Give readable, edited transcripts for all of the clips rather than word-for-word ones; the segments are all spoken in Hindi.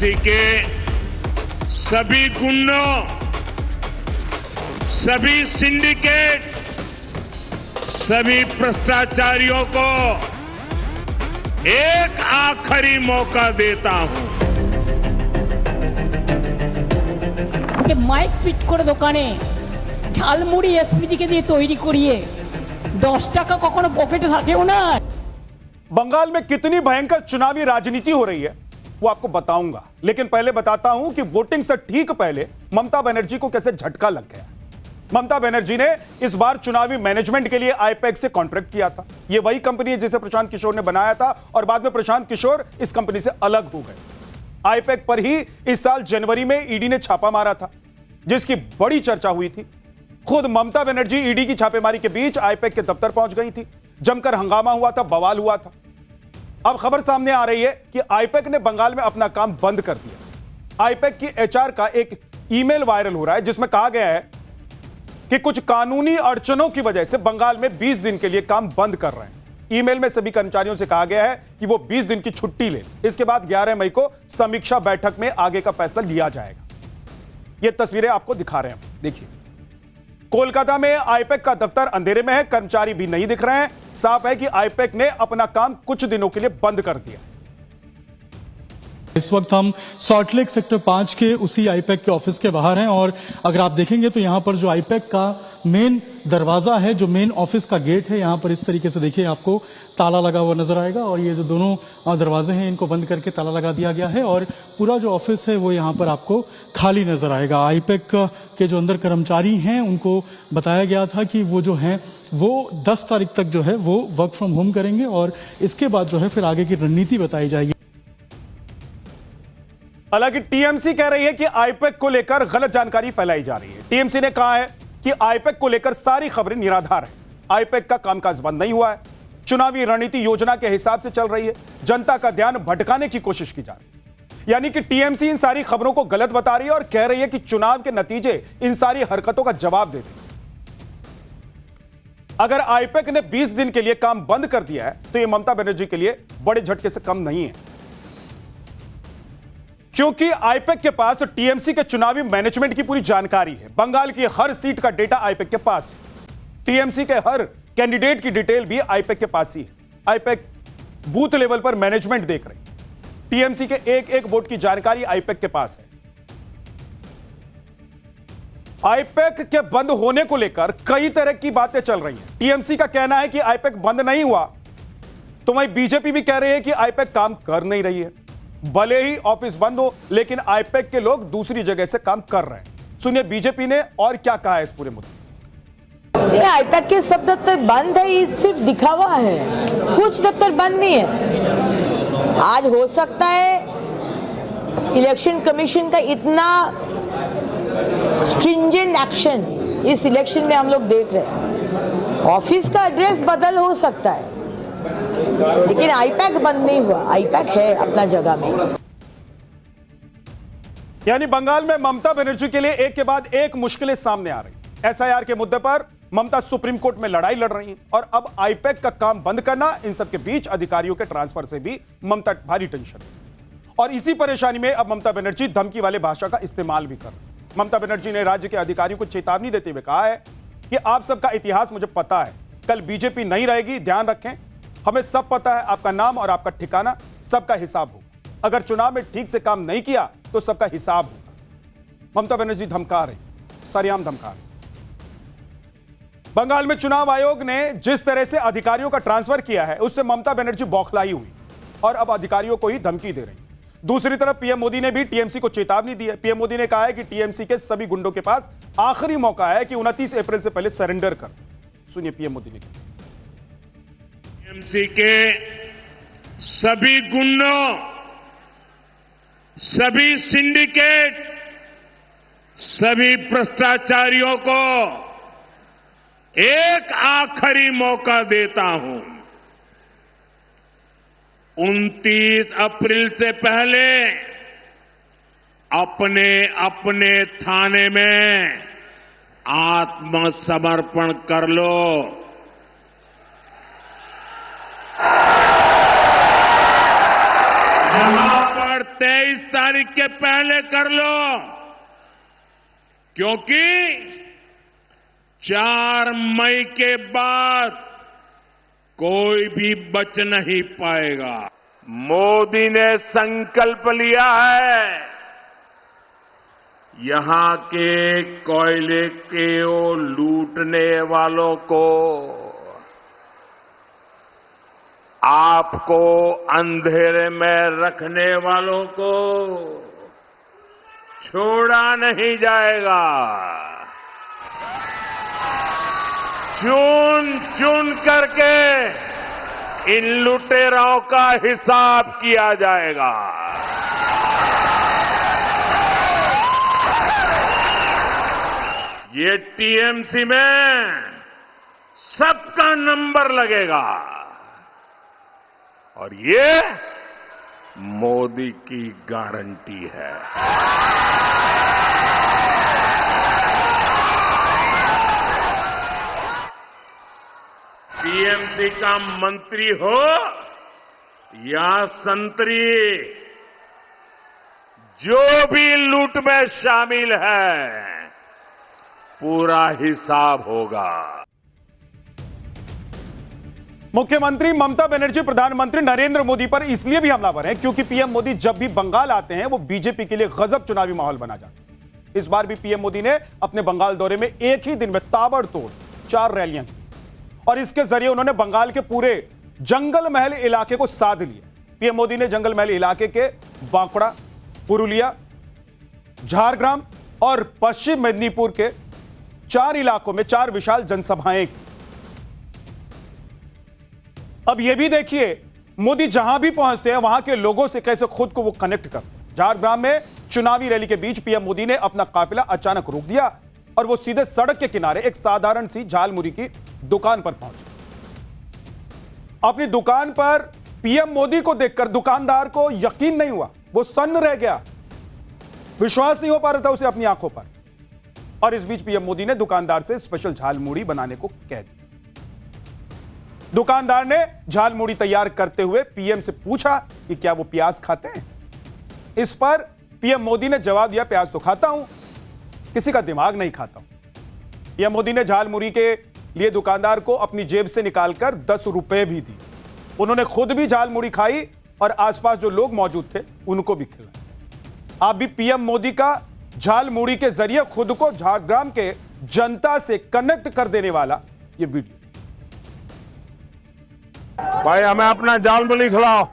टीएमसी के सभी गुंडों, सभी सिंडिकेट, सभी भ्रष्टाचारियों को एक आखिरी मौका देता हूं कि माइक पिट করে দোকানে ঝালমুড়ি এসপিজিকে দিয়ে তৈরি করিয়ে 10 টাকা কখনো পকেটে থাকেও না। बंगाल में कितनी भयंकर चुनावी राजनीति हो रही है वो आपको बताऊंगा, लेकिन पहले बताता हूं कि वोटिंग से ठीक पहले ममता बनर्जी को कैसे झटका लग गया। ममता बनर्जी ने इस बार चुनावी मैनेजमेंट के लिए आईपैक से कॉन्ट्रैक्ट किया था। यह वही कंपनी है जिसे प्रशांत किशोर ने बनाया था और बाद में प्रशांत किशोर इस कंपनी से अलग हो गए। आईपैक पर ही इस साल जनवरी में ईडी ने छापा मारा था, जिसकी बड़ी चर्चा हुई थी। खुद ममता बनर्जी ईडी की छापेमारी के बीच आईपैक के दफ्तर पहुंच गई थी। जमकर हंगामा हुआ था, बवाल हुआ था। अब खबर सामने आ रही है कि आईपैक ने बंगाल में अपना काम बंद कर दिया। आईपैक की एचआर का एक ईमेल वायरल हो रहा है जिसमें कहा गया है कि कुछ कानूनी अड़चनों की वजह से बंगाल में 20 दिन के लिए काम बंद कर रहे हैं। ईमेल में सभी कर्मचारियों से कहा गया है कि वो 20 दिन की छुट्टी लें। इसके बाद 11 मई को समीक्षा बैठक में आगे का फैसला लिया जाएगा। ये तस्वीरें आपको दिखा रहे हैं, देखिए। कोलकाता में आईपैक का दफ्तर अंधेरे में है, कर्मचारी भी नहीं दिख रहे हैं। साफ है कि आईपैक ने अपना काम कुछ दिनों के लिए बंद कर दिया। इस वक्त हम सॉल्टलेक सेक्टर 5 के उसी आईपैक के ऑफिस के बाहर हैं और अगर आप देखेंगे तो यहाँ पर जो आईपैक का मेन दरवाजा है, जो मेन ऑफिस का गेट है, यहाँ पर इस तरीके से देखिए आपको ताला लगा हुआ नजर आएगा और ये जो दोनों दरवाजे हैं इनको बंद करके ताला लगा दिया गया है और पूरा जो ऑफिस है वो यहाँ पर आपको खाली नजर आएगा। आईपैक के जो अंदर कर्मचारी हैं उनको बताया गया था कि वो जो है वो 10 तारीख तक जो है वो वर्क फ्रॉम होम करेंगे और इसके बाद जो है फिर आगे की रणनीति बताई जाएगी। हालांकि टीएमसी कह रही है कि आईपैक को लेकर गलत जानकारी फैलाई जा रही है। टीएमसी ने कहा है कि आईपैक को लेकर सारी खबरें निराधार हैं। आईपैक का कामकाज बंद नहीं हुआ है, चुनावी रणनीति योजना के हिसाब से चल रही है, जनता का ध्यान भटकाने की कोशिश की जा रही है। यानी कि टीएमसी इन सारी खबरों को गलत बता रही है और कह रही है कि चुनाव के नतीजे इन सारी हरकतों का जवाब देते हैं। अगर आईपैक ने 20 दिन के लिए काम बंद कर दिया है तो यह ममता बनर्जी के लिए बड़े झटके से कम नहीं है, क्योंकि आईपैक के पास टीएमसी के चुनावी मैनेजमेंट की पूरी जानकारी है। बंगाल की हर सीट का डेटा आईपैक के पास है। टीएमसी के हर कैंडिडेट की डिटेल भी आईपैक के पास ही है। आईपैक बूथ लेवल पर मैनेजमेंट देख रही है। टीएमसी के एक एक वोट की जानकारी आईपैक के पास है। आईपैक के बंद होने को लेकर कई तरह की बातें चल रही हैं। टीएमसी का कहना है कि आईपैक बंद नहीं हुआ, तो वहीं बीजेपी भी कह रही है कि आईपैक काम कर नहीं रही है। भले ही ऑफिस बंद हो, लेकिन आईपैक के लोग दूसरी जगह से काम कर रहे हैं। सुनिए बीजेपी ने और क्या कहा है इस पूरे मुद्दे। ये आईपैक के सब दफ्तर बंद है, ये सिर्फ दिखावा है, कुछ दफ्तर बंद नहीं है। आज हो सकता है इलेक्शन कमीशन का इतना स्ट्रिंजेंट एक्शन इस इलेक्शन में हम लोग देख रहे हैं। ऑफिस का एड्रेस बदल हो सकता है, लेकिन आईपैक बंद नहीं हुआ। आईपैक है अपना जगह में। यानी बंगाल में ममता बनर्जी के लिए एक के बाद एक मुश्किलें सामने आ रही। एसआईआर के मुद्दे पर ममता सुप्रीम कोर्ट में लड़ाई लड़ रही हैं और अब आईपैक का काम बंद करना, इन सब के बीच अधिकारियों के ट्रांसफर से भी ममता भारी टेंशन है। और इसी परेशानी में अब ममता बनर्जी धमकी वाले भाषा का इस्तेमाल भी कर रही है। ममता बनर्जी ने राज्य के अधिकारियों को चेतावनी देते हुए कहा है कि आप सबका इतिहास मुझे पता है, कल बीजेपी नहीं रहेगी, ध्यान रखें। हमें सब पता है, आपका नाम और आपका ठिकाना, सबका हिसाब होगा। अगर चुनाव में ठीक से काम नहीं किया तो सबका हिसाब होगा। ममता बनर्जी धमका रही, सरेआम धमका रही। बंगाल में चुनाव आयोग ने जिस तरह से अधिकारियों का ट्रांसफर किया है उससे ममता बनर्जी बौखलाई हुई और अब अधिकारियों को ही धमकी दे रही। दूसरी तरफ पीएम मोदी ने भी टीएमसी को चेतावनी दी है। पीएम मोदी ने कहा है कि टीएमसी के सभी गुंडों के पास आखिरी मौका है कि 29 अप्रैल से पहले सरेंडर कर। सुनिए पीएम मोदी ने कहा। टीएमसी के सभी गुंडों, सभी सिंडिकेट, सभी भ्रष्टाचारियों को एक आखिरी मौका देता हूं। 29 अप्रैल से पहले अपने अपने थाने में आत्मसमर्पण कर लो। यहां पर 23 तारीख तारीख के पहले कर लो, क्योंकि 4 मई के बाद कोई भी बच नहीं पाएगा। मोदी ने संकल्प लिया है, यहां के कोयले के लूटने वालों को, आपको अंधेरे में रखने वालों को छोड़ा नहीं जाएगा। चुन चुन करके इन लुटेरों का हिसाब किया जाएगा। ये टीएमसी में सबका नंबर लगेगा और ये मोदी की गारंटी है। टीएमसी का मंत्री हो या संतरी, जो भी लूट में शामिल है, पूरा हिसाब होगा। मुख्यमंत्री ममता बनर्जी प्रधानमंत्री नरेंद्र मोदी पर इसलिए भी हमलावर हैं क्योंकि पीएम मोदी जब भी बंगाल आते हैं वो बीजेपी के लिए गजब चुनावी माहौल बना जाता है। इस बार भी पीएम मोदी ने अपने बंगाल दौरे में एक ही दिन में ताबड़तोड़ 4 रैलियां की और इसके जरिए उन्होंने बंगाल के पूरे जंगल महल इलाके को साध लिया। पीएम मोदी ने जंगल महल इलाके के बांकुड़ा, पुरुलिया, झारग्राम और पश्चिम मेदिनीपुर के 4 इलाकों में 4 विशाल जनसभाएं की। अब यह भी देखिए मोदी जहां भी पहुंचते हैं वहां के लोगों से कैसे खुद को वो कनेक्ट करते हैं। झारग्राम में चुनावी रैली के बीच पीएम मोदी ने अपना काफिला अचानक रोक दिया और वो सीधे सड़क के किनारे एक साधारण सी झालमुरी की दुकान पर पहुंचे। अपनी दुकान पर पीएम मोदी को देखकर दुकानदार को यकीन नहीं हुआ, वो सन्न रह गया, विश्वास नहीं हो पा रहा था उसे अपनी आंखों पर। और इस बीच पीएम मोदी ने दुकानदार से स्पेशल झालमुड़ी बनाने को कह दिया। दुकानदार ने झालमुड़ी तैयार करते हुए पीएम से पूछा कि क्या वो प्याज खाते हैं। इस पर पीएम मोदी ने जवाब दिया, प्याज तो खाता हूं, किसी का दिमाग नहीं खाता हूं। पीएम मोदी ने झालमुड़ी के लिए दुकानदार को अपनी जेब से निकालकर 10 रुपए भी दिए। उन्होंने खुद भी झालमुड़ी खाई और आसपास जो लोग मौजूद थे उनको भी खिलाया। आप भी पीएम मोदी का झालमुड़ी के जरिए खुद को झारग्राम के जनता से कनेक्ट कर देने वाला ये वीडियो। भाई हमें अपना झालमुड़ी खिलाओ।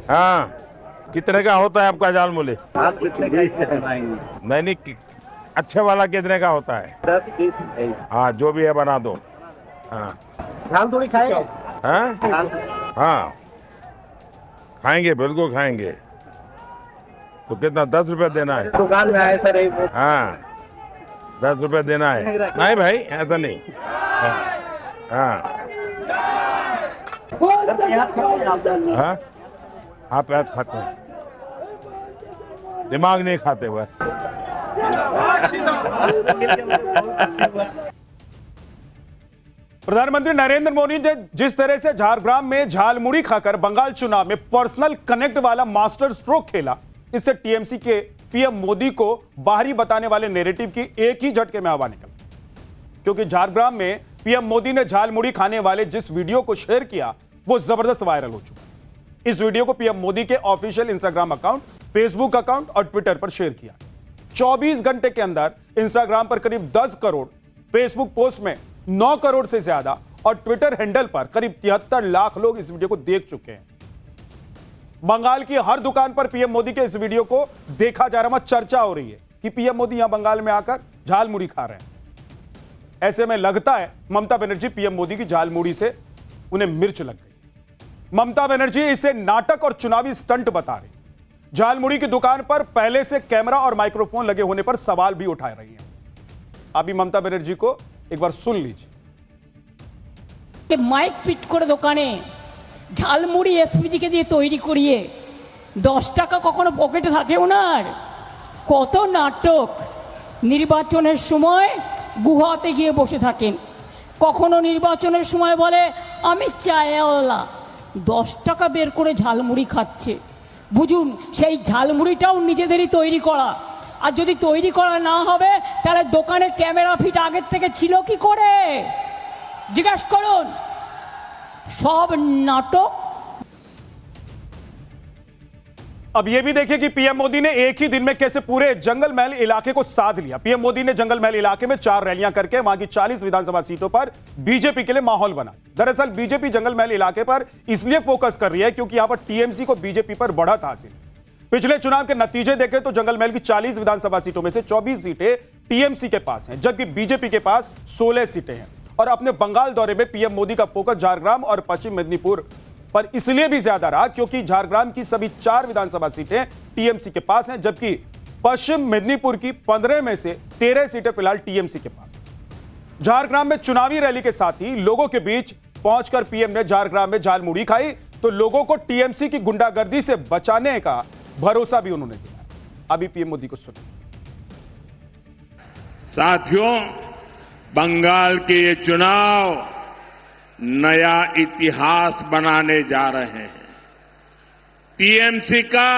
हाँ, कितने का होता है आपका झालमुड़ी? आप कितने का? नहीं, अच्छे वाला कितने का होता है? 10 पीस। हाँ, जो भी है बना दो। हाँ, झालमुड़ी खाएंगे? हाँ हाँ, खाएंगे, बिल्कुल खाएंगे। तो कितना, 10 रुपए देना है? दुकान में आए सर। हाँ, 10 रुपए देना है। नहीं भाई, ऐसा नहीं। हाँ हाँ, आप प्याज खाते हैं, दिमाग नहीं खाते बस। प्रधानमंत्री नरेंद्र मोदी ने जिस तरह से झारग्राम में झालमुड़ी खाकर बंगाल चुनाव में पर्सनल कनेक्ट वाला मास्टर स्ट्रोक खेला, इससे टीएमसी के पीएम मोदी को बाहरी बताने वाले नैरेटिव की एक ही झटके में हवा निकल। क्योंकि झारग्राम में पीएम मोदी ने झालमुड़ी खाने वाले जिस वीडियो को शेयर किया वो जबरदस्त वायरल हो चुका। इस वीडियो को पीएम मोदी के official Instagram account, Facebook account और ट्विटर पर शेयर किया। 24 घंटे के अंदर इंस्टाग्राम पर करीब 10 करोड़, फेसबुक पोस्ट में 9 करोड़ से ज्यादा और ट्विटर हैंडल पर करीब 73 लाख लोग इस वीडियो को देख चुके हैं। बंगाल की हर दुकान पर पीएम मोदी के इस वीडियो को देखा जा रहा है। चर्चा हो रही है कि पीएम मोदी यहां बंगाल में आकर झालमुड़ी खा रहे हैं। ऐसे में लगता है ममता बनर्जी पीएम मोदी की झालमुड़ी से उन्हें मिर्च लग गई। ममता बनर्जी इसे नाटक और चुनावी स्टंट बता रही। झालमुड़ी की दुकान पर पहले से कैमरा और माइक्रोफोन लगे होने पर सवाल भी उठा रही हैं। अभी ममता बनर्जी को एक बार सुन लीजिए। माइक फिट করে দোকানে ঝালমুড়ি এসপিজি কে দিয়ে তৈরি করিয়ে 10 টাকা কখনো পকেটে থাকে ওনার? কত নাটক! নির্বাচনের সময় গুহাতে গিয়ে বসে থাকেন, কখনো নির্বাচনের সময় বলে আমি চায়ওয়ালা, 10 টাকা বের করে ঝালমুড়ি খাচ্ছে। বুঝুন সেই ঝালমুড়িটাও নিজেদেরই তৈরি করা। আর যদি তৈরি করা না হবে তাহলে দোকানে ক্যামেরা ফিট আগের থেকে ছিল কি করে জিজ্ঞেস করুন। সব নাটক। अब यह भी देखिए कि पीएम मोदी ने एक ही दिन में कैसे पूरे जंगल महल इलाके को साध लिया। पीएम मोदी ने जंगल महल इलाके में 4 रैलियां करके वहां की 40 विधानसभा सीटों पर बीजेपी के लिए माहौल बना। दरअसल बीजेपी जंगल महल इलाके पर इसलिए फोकस कर रही है क्योंकि यहां पर टीएमसी को बीजेपी पर बढ़त हासिल है। पिछले चुनाव के नतीजे देखें तो जंगल महल की 40 विधानसभा सीटों में से 24 सीटें टीएमसी के पास हैं, जबकि बीजेपी के पास 16 सीटें हैं। और अपने बंगाल दौरे में पीएम मोदी का फोकस झारग्राम और पश्चिम मेदिनीपुर पर इसलिए भी ज्यादा रहा क्योंकि झारग्राम की सभी 4 विधानसभा सीटें टीएमसी के पास हैं, जबकि पश्चिम मेदिनीपुर की 15 में से 13 सीटें फिलहाल टीएमसी के पास हैं। झारग्राम में चुनावी रैली के साथ ही लोगों के बीच पहुंचकर पीएम ने झारग्राम में झालमुड़ी खाई तो लोगों को टीएमसी की गुंडागर्दी से बचाने का भरोसा भी उन्होंने दिया। अभी पीएम मोदी को सुनिए। साथियों, बंगाल के ये चुनाव नया इतिहास बनाने जा रहे हैं। टीएमसी का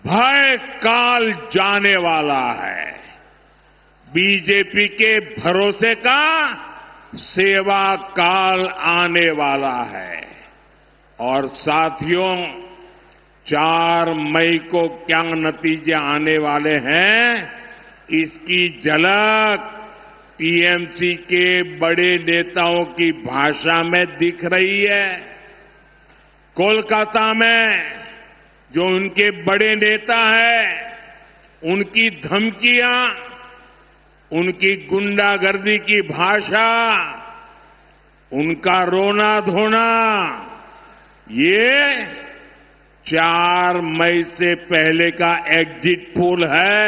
भय काल जाने वाला है। बीजेपी के भरोसे का सेवा काल आने वाला है। और साथियों, 4 मई को क्या नतीजे आने वाले हैं, इसकी झलक टीएमसी के बड़े नेताओं की भाषा में दिख रही है। कोलकाता में जो उनके बड़े नेता हैं, उनकी धमकियां, उनकी गुंडागर्दी की भाषा, उनका रोना धोना, ये 4 मई से पहले का एग्जिट पोल है।